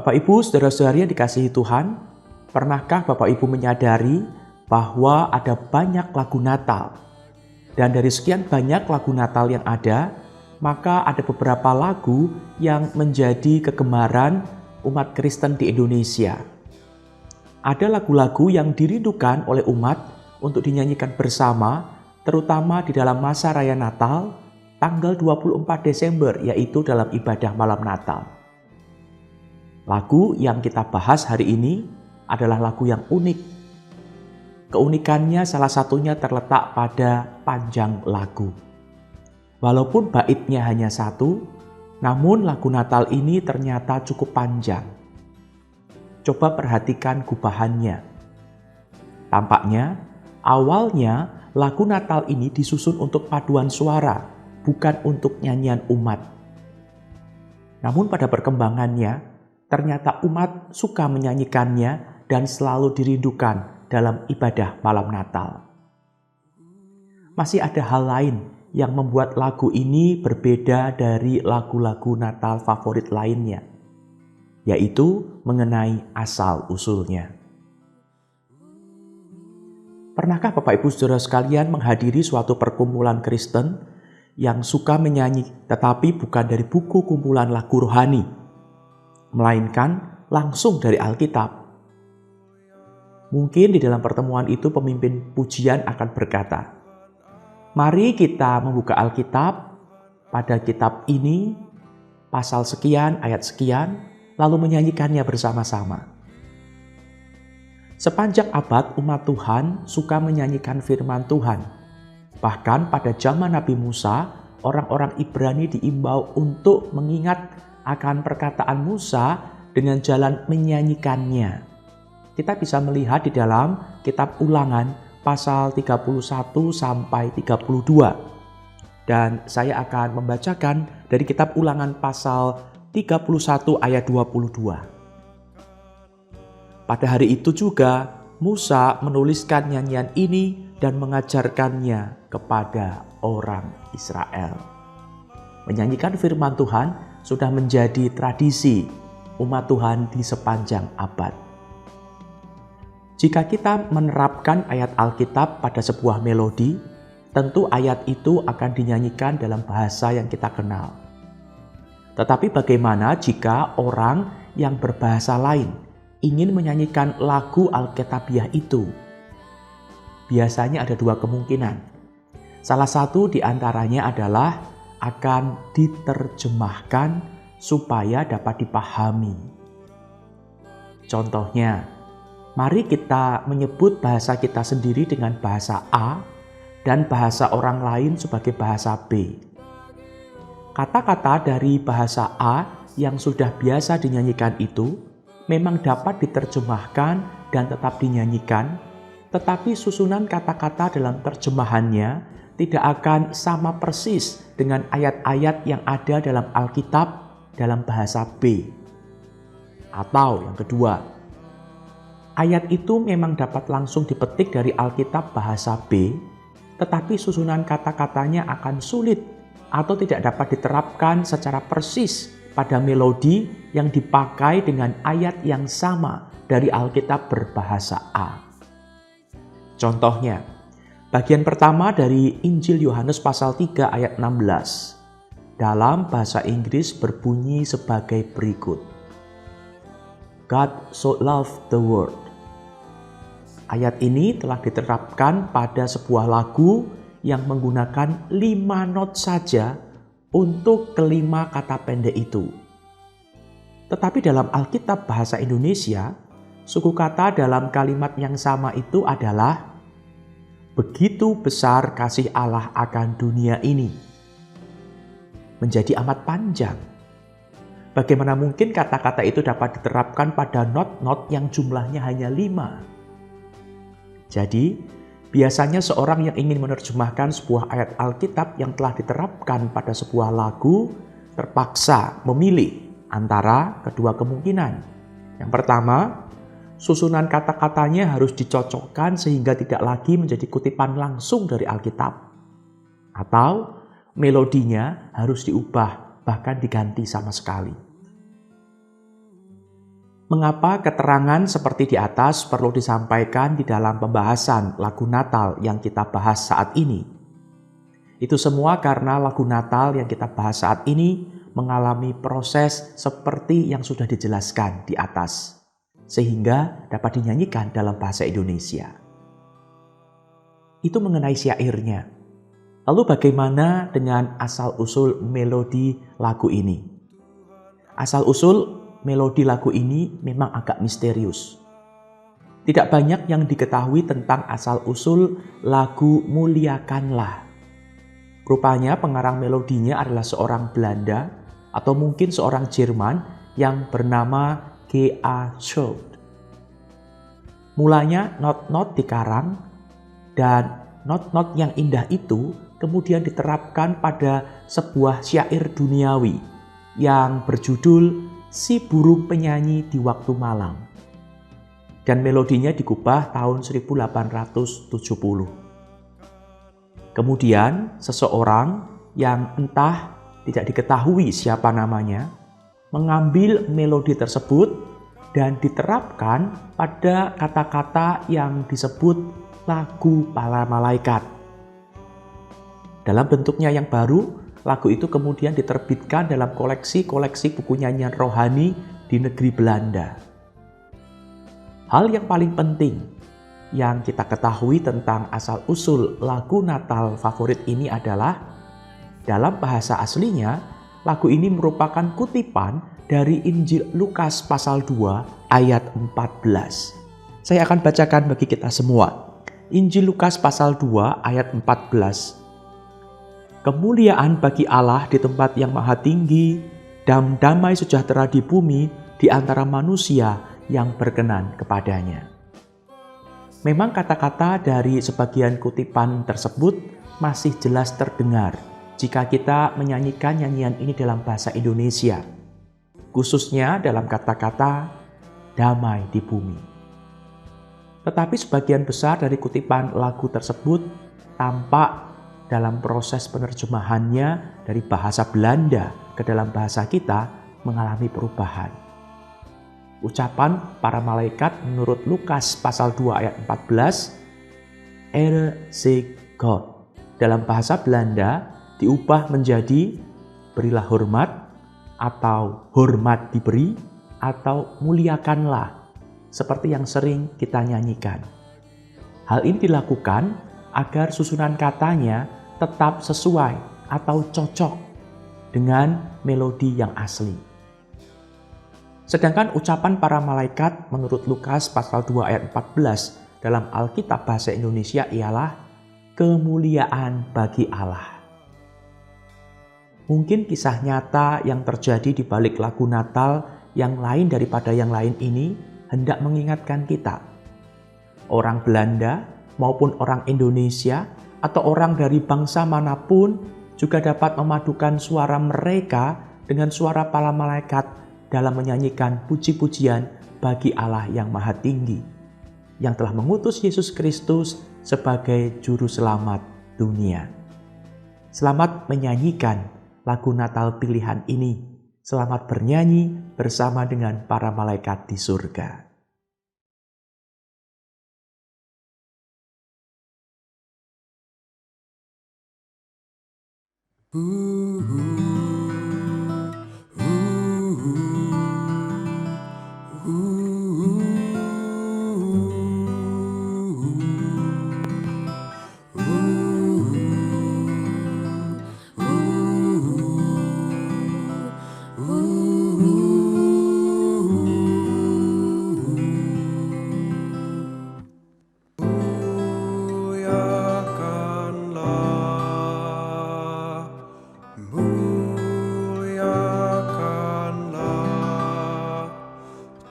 Bapak Ibu, saudara-saudari yang dikasihi Tuhan, pernahkah Bapak Ibu menyadari bahwa ada banyak lagu Natal? Dan dari sekian banyak lagu Natal yang ada, maka ada beberapa lagu yang menjadi kegemaran umat Kristen di Indonesia. Ada lagu-lagu yang dirindukan oleh umat untuk dinyanyikan bersama, terutama di dalam masa raya Natal, tanggal 24 Desember, yaitu dalam ibadah malam Natal. Lagu yang kita bahas hari ini adalah lagu yang unik. Keunikannya salah satunya terletak pada panjang lagu. Walaupun baitnya hanya satu, namun lagu Natal ini ternyata cukup panjang. Coba perhatikan gubahannya. Tampaknya awalnya lagu Natal ini disusun untuk paduan suara, bukan untuk nyanyian umat. Namun pada perkembangannya, ternyata umat suka menyanyikannya dan selalu dirindukan dalam ibadah malam Natal. Masih ada hal lain yang membuat lagu ini berbeda dari lagu-lagu Natal favorit lainnya, yaitu mengenai asal-usulnya. Pernahkah Bapak Ibu Saudara sekalian menghadiri suatu perkumpulan Kristen yang suka menyanyi tetapi bukan dari buku kumpulan lagu rohani, melainkan langsung dari Alkitab? Mungkin di dalam pertemuan itu pemimpin pujian akan berkata, "Mari kita membuka Alkitab pada kitab ini, pasal sekian, ayat sekian, lalu menyanyikannya bersama-sama." Sepanjang abad umat Tuhan suka menyanyikan firman Tuhan. Bahkan pada zaman Nabi Musa, orang-orang Ibrani diimbau untuk mengingat akan perkataan Musa dengan jalan menyanyikannya. Kita bisa melihat di dalam kitab Ulangan pasal 31 sampai 32. Dan saya akan membacakan dari kitab Ulangan pasal 31 ayat 22. Pada hari itu juga Musa menuliskan nyanyian ini dan mengajarkannya kepada orang Israel. Menyanyikan firman Tuhan sudah menjadi tradisi umat Tuhan di sepanjang abad. Jika kita menerapkan ayat Alkitab pada sebuah melodi, tentu ayat itu akan dinyanyikan dalam bahasa yang kita kenal. Tetapi bagaimana jika orang yang berbahasa lain ingin menyanyikan lagu Alkitabiah itu? Biasanya ada dua kemungkinan. Salah satu di antaranya adalah akan diterjemahkan supaya dapat dipahami. Contohnya, mari kita menyebut bahasa kita sendiri dengan bahasa A dan bahasa orang lain sebagai bahasa B. Kata-kata dari bahasa A yang sudah biasa dinyanyikan itu memang dapat diterjemahkan dan tetap dinyanyikan, tetapi susunan kata-kata dalam terjemahannya tidak akan sama persis dengan ayat-ayat yang ada dalam Alkitab dalam bahasa B. Atau yang kedua, ayat itu memang dapat langsung dipetik dari Alkitab bahasa B, tetapi susunan kata-katanya akan sulit atau tidak dapat diterapkan secara persis pada melodi yang dipakai dengan ayat yang sama dari Alkitab berbahasa A. Contohnya, bagian pertama dari Injil Yohanes pasal 3 ayat 16 dalam bahasa Inggris berbunyi sebagai berikut. God so loved the world. Ayat ini telah diterapkan pada sebuah lagu yang menggunakan 5 not saja untuk kelima kata pendek itu. Tetapi dalam Alkitab bahasa Indonesia, suku kata dalam kalimat yang sama itu adalah begitu besar kasih Allah akan dunia ini. Menjadi amat panjang. Bagaimana mungkin kata-kata itu dapat diterapkan pada not-not yang jumlahnya hanya 5? Jadi, biasanya seorang yang ingin menerjemahkan sebuah ayat Alkitab yang telah diterapkan pada sebuah lagu terpaksa memilih antara kedua kemungkinan. Yang pertama, susunan kata-katanya harus dicocokkan sehingga tidak lagi menjadi kutipan langsung dari Alkitab. Atau melodinya harus diubah, bahkan diganti sama sekali. Mengapa keterangan seperti di atas perlu disampaikan di dalam pembahasan lagu Natal yang kita bahas saat ini? Itu semua karena lagu Natal yang kita bahas saat ini mengalami proses seperti yang sudah dijelaskan di atas, sehingga dapat dinyanyikan dalam bahasa Indonesia. Itu mengenai syairnya. Lalu bagaimana dengan asal-usul melodi lagu ini? Asal-usul melodi lagu ini memang agak misterius. Tidak banyak yang diketahui tentang asal-usul lagu Muliakanlah. Rupanya pengarang melodinya adalah seorang Belanda atau mungkin seorang Jerman yang bernama G.A. Schulz. Mulanya not-not dikarang dan not-not yang indah itu kemudian diterapkan pada sebuah syair duniawi yang berjudul Si Burung Penyanyi di Waktu Malam. Dan melodinya digubah tahun 1870. Kemudian seseorang yang entah tidak diketahui siapa namanya mengambil melodi tersebut dan diterapkan pada kata-kata yang disebut lagu para malaikat. Dalam bentuknya yang baru, lagu itu kemudian diterbitkan dalam koleksi-koleksi buku nyanyian rohani di negeri Belanda. Hal yang paling penting yang kita ketahui tentang asal-usul lagu Natal favorit ini adalah dalam bahasa aslinya, lagu ini merupakan kutipan dari Injil Lukas pasal 2 ayat 14. Saya akan bacakan bagi kita semua. Injil Lukas pasal 2 ayat 14. Kemuliaan bagi Allah di tempat yang maha tinggi, dan damai sejahtera di bumi di antara manusia yang berkenan kepadanya. Memang kata-kata dari sebagian kutipan tersebut masih jelas terdengar jika kita menyanyikan nyanyian ini dalam bahasa Indonesia, khususnya dalam kata-kata damai di bumi. Tetapi sebagian besar dari kutipan lagu tersebut tampak dalam proses penerjemahannya dari bahasa Belanda ke dalam bahasa kita mengalami perubahan. Ucapan para malaikat menurut Lukas pasal 2 ayat 14, Ere ze God, dalam bahasa Belanda diubah menjadi berilah hormat, atau hormat diberi, atau muliakanlah, seperti yang sering kita nyanyikan. Hal ini dilakukan agar susunan katanya tetap sesuai atau cocok dengan melodi yang asli. Sedangkan ucapan para malaikat menurut Lukas pasal 2 ayat 14 dalam Alkitab bahasa Indonesia ialah kemuliaan bagi Allah. Mungkin kisah nyata yang terjadi di balik lagu Natal yang lain daripada yang lain ini hendak mengingatkan kita. Orang Belanda maupun orang Indonesia atau orang dari bangsa manapun juga dapat memadukan suara mereka dengan suara para malaikat dalam menyanyikan puji-pujian bagi Allah yang Maha Tinggi, yang telah mengutus Yesus Kristus sebagai Juru Selamat dunia. Selamat menyanyikan lagu Natal pilihan ini. Selamat bernyanyi bersama dengan para malaikat di surga.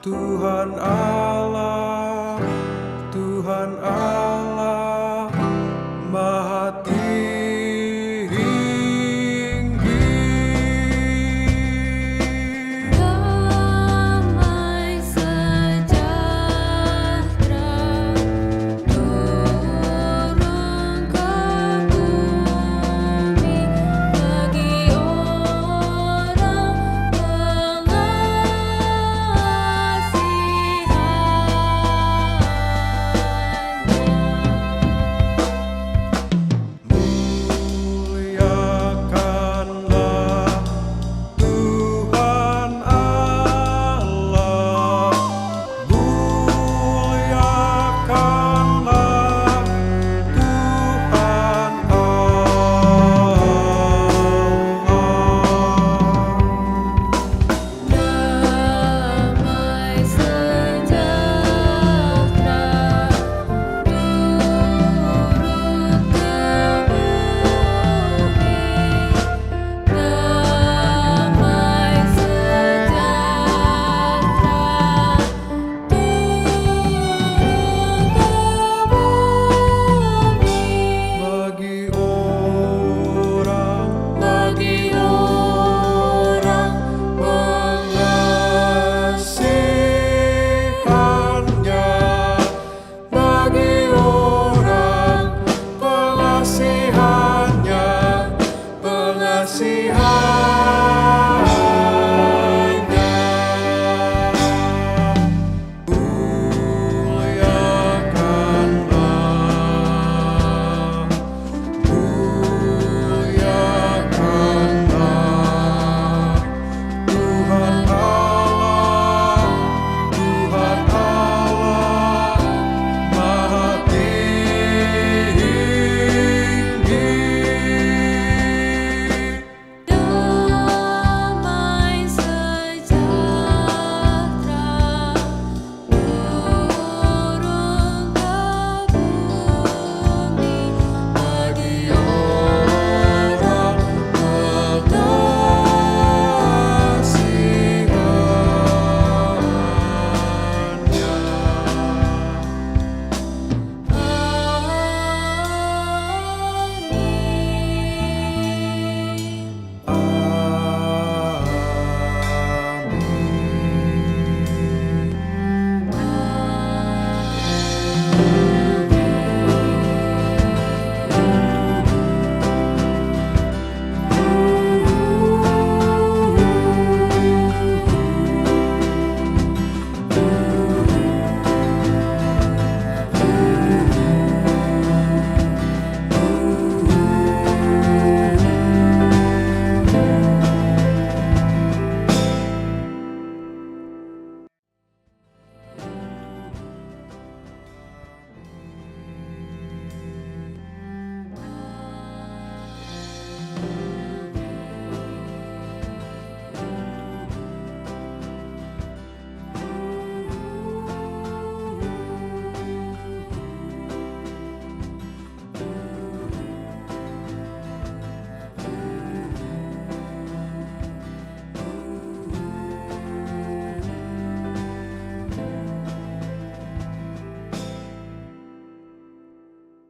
Tuhan Allah, Tuhan Allah.